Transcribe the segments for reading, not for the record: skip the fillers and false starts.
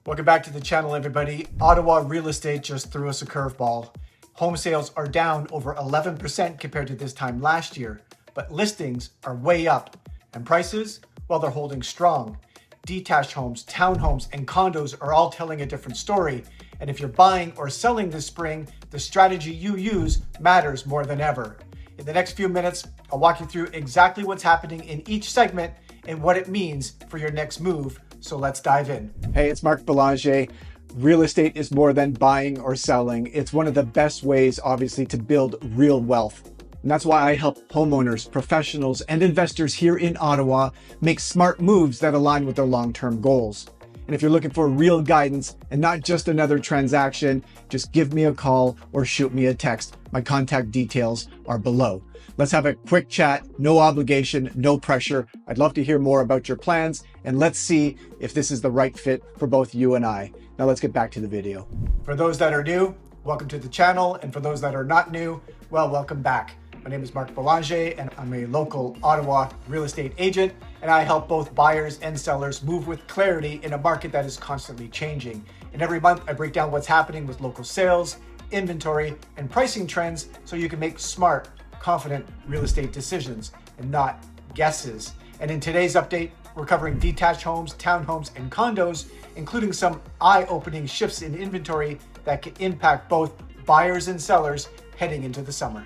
Welcome back to the channel, everybody. Ottawa real estate just threw us a curveball. Home sales are down over 11% compared to this time last year, but listings are way up. And prices, well, they're holding strong. Detached homes, townhomes, and condos are all telling a different story. And if you're buying or selling this spring, the strategy you use matters more than ever. In the next few minutes, I'll walk you through exactly what's happening in each segment and what it means for your next move. So let's dive in. Hey, it's Mark Belanger. Real estate is more than buying or selling. It's one of the best ways, obviously, to build real wealth. And that's why I help homeowners, professionals, and investors here in Ottawa make smart moves that align with their long-term goals. And if you're looking for real guidance and not just another transaction, just give me a call or shoot me a text. My contact details are below. Let's have a quick chat, no obligation, no pressure. I'd love to hear more about your plans, and let's see if this is the right fit for both you and I. Now let's get back to the video. For those that are new, welcome to the channel. And for those that are not new, well, welcome back. My name is Mark Belanger, and I'm a local Ottawa real estate agent, and I help both buyers and sellers move with clarity in a market that is constantly changing. And every month I break down what's happening with local sales, inventory, and pricing trends so you can make smart, confident real estate decisions and not guesses. And in today's update, we're covering detached homes, townhomes, and condos, including some eye-opening shifts in inventory that can impact both buyers and sellers heading into the summer.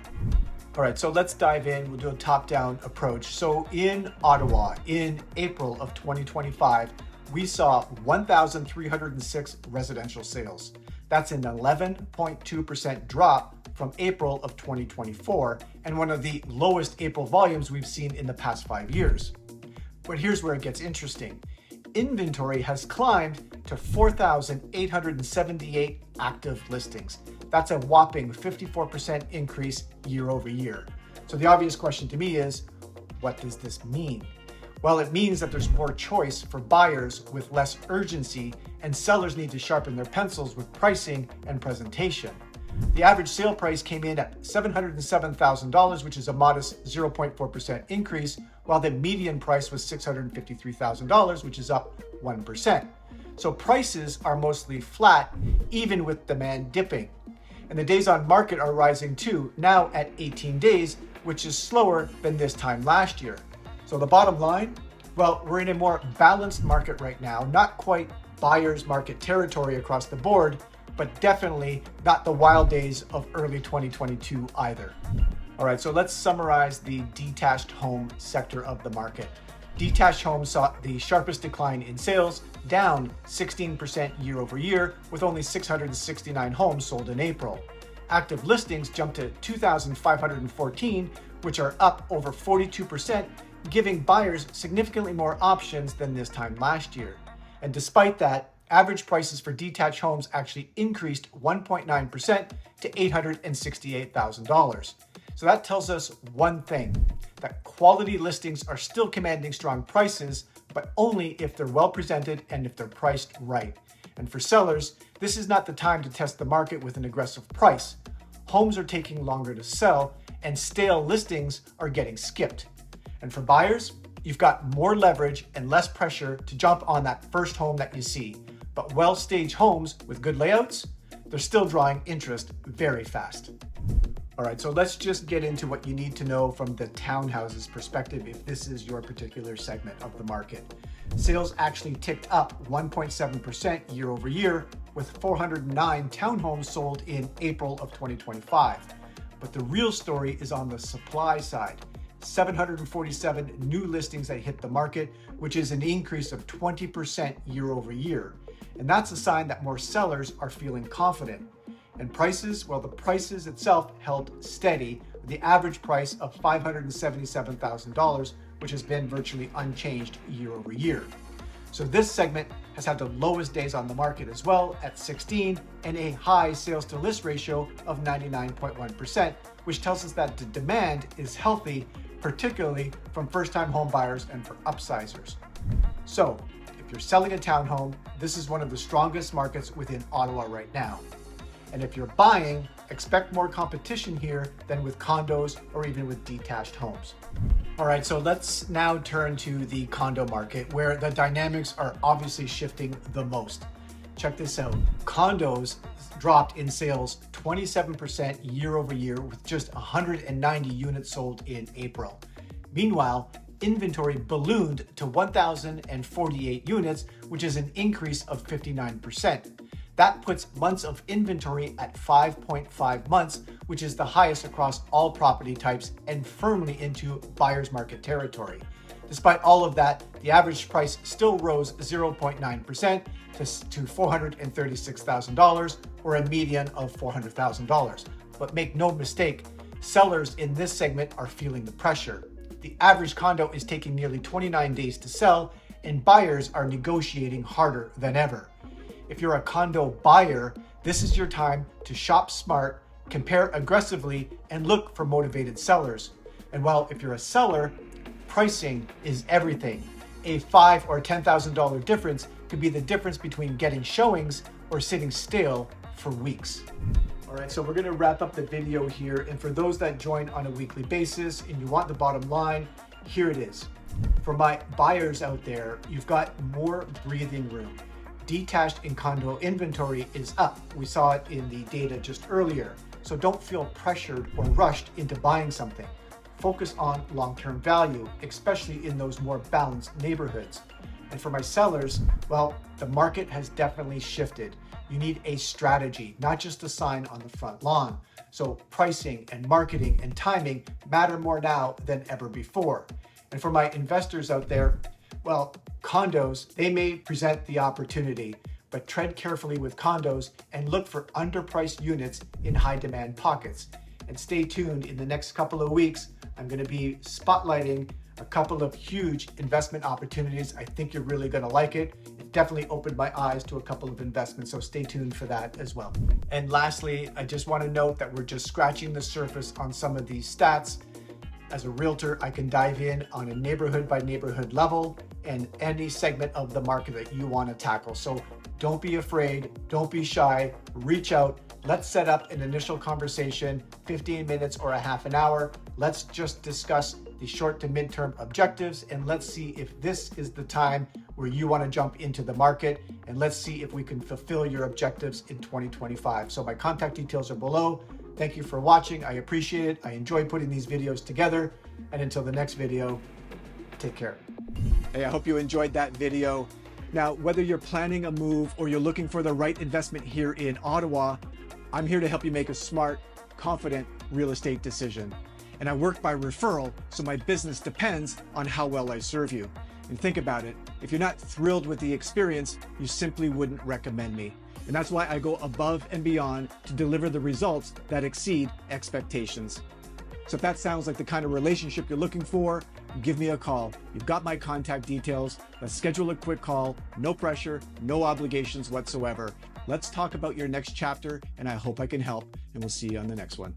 All right, so let's dive in. We'll do a top-down approach. So in Ottawa, in April of 2025, we saw 1,306 residential sales. That's an 11.2% drop from April of 2024, and one of the lowest April volumes we've seen in the past 5 years. But here's where it gets interesting. Inventory has climbed to 4,878 active listings. That's a whopping 54% increase year over year. So the obvious question to me is, what does this mean? Well, it means that there's more choice for buyers with less urgency, and sellers need to sharpen their pencils with pricing and presentation. The average sale price came in at $707,000, which is a modest 0.4% increase, while the median price was $653,000, which is up 1%. So prices are mostly flat, even with demand dipping. And the days on market are rising too, now at 18 days, which is slower than this time last year. So the bottom line, well, we're in a more balanced market right now, not quite buyer's market territory across the board, but definitely not the wild days of early 2022 either. All right, so let's summarize the detached home sector of the market. Detached homes saw the sharpest decline in sales, down 16% year over year, with only 669 homes sold in April. Active listings jumped to 2,514, which are up over 42%, giving buyers significantly more options than this time last year. And despite that, average prices for detached homes actually increased 1.9% to $868,000. So that tells us one thing, that quality listings are still commanding strong prices, but only if they're well presented and if they're priced right. And for sellers, this is not the time to test the market with an aggressive price. Homes are taking longer to sell, and stale listings are getting skipped. And for buyers, you've got more leverage and less pressure to jump on that first home that you see. But well-staged homes with good layouts, they're still drawing interest very fast. All right, so let's just get into what you need to know from the townhouses perspective if this is your particular segment of the market. Sales actually ticked up 1.7% year over year, with 409 townhomes sold in April of 2025. But the real story is on the supply side. 747 new listings that hit the market, which is an increase of 20% year over year. And that's a sign that more sellers are feeling confident. And prices, well, the prices itself held steady, with the average price of $577,000, which has been virtually unchanged year over year. So this segment has had the lowest days on the market as well at 16, and a high sales to list ratio of 99.1%, which tells us that the demand is healthy, particularly from first-time home buyers and for upsizers. So if you're selling a townhome, this is one of the strongest markets within Ottawa right now. And if you're buying, expect more competition here than with condos or even with detached homes. All right, so let's now turn to the condo market, where the dynamics are obviously shifting the most. check this out. Condos dropped in sales 27% year over year with just 190 units sold in April. Meanwhile, inventory ballooned to 1,048 units, which is an increase of 59%. That puts months of inventory at 5.5 months, which is the highest across all property types and firmly into buyer's market territory. Despite all of that, the average price still rose 0.9% to $436,000, or a median of $400,000. But make no mistake, sellers in this segment are feeling the pressure. The average condo is taking nearly 29 days to sell, and buyers are negotiating harder than ever. If you're a condo buyer, this is your time to shop smart, compare aggressively, and look for motivated sellers. And while if you're a seller, pricing is everything. A $5,000 or $10,000 difference could be the difference between getting showings or sitting still for weeks. All right, so we're gonna wrap up the video here. And for those that join on a weekly basis and you want the bottom line, here it is. For my buyers out there, you've got more breathing room. Detached and condo inventory is up. We saw it in the data just earlier. So don't feel pressured or rushed into buying something. Focus on long-term value, especially in those more balanced neighborhoods. And for my sellers, well, the market has definitely shifted. You need a strategy, not just a sign on the front lawn. So pricing and marketing and timing matter more now than ever before. And for my investors out there, well, condos, they may present the opportunity, but tread carefully with condos and look for underpriced units in high demand pockets. And stay tuned. In the next couple of weeks, I'm going to be spotlighting a couple of huge investment opportunities. I think you're really going to like it. It definitely opened my eyes to a couple of investments, so stay tuned for that as well. And lastly, I just want to note that we're just scratching the surface on some of these stats. As a realtor, I can dive in on a neighborhood by neighborhood level and any segment of the market that you want to tackle. So don't be afraid, don't be shy, reach out. Let's set up an initial conversation, 15 minutes or a half an hour. Let's just discuss the short to midterm objectives, and let's see if this is the time where you want to jump into the market, and let's see if we can fulfill your objectives in 2025. So my contact details are below. Thank you for watching. I appreciate it. I enjoy putting these videos together. And until the next video, take care. Hey, I hope you enjoyed that video. Now, whether you're planning a move or you're looking for the right investment here in Ottawa, I'm here to help you make a smart, confident real estate decision. And I work by referral, so my business depends on how well I serve you. And think about it, if you're not thrilled with the experience, you simply wouldn't recommend me. And that's why I go above and beyond to deliver the results that exceed expectations. So if that sounds like the kind of relationship you're looking for, give me a call. You've got my contact details. Let's schedule a quick call. No pressure, no obligations whatsoever. Let's talk about your next chapter, and I hope I can help, and we'll see you on the next one.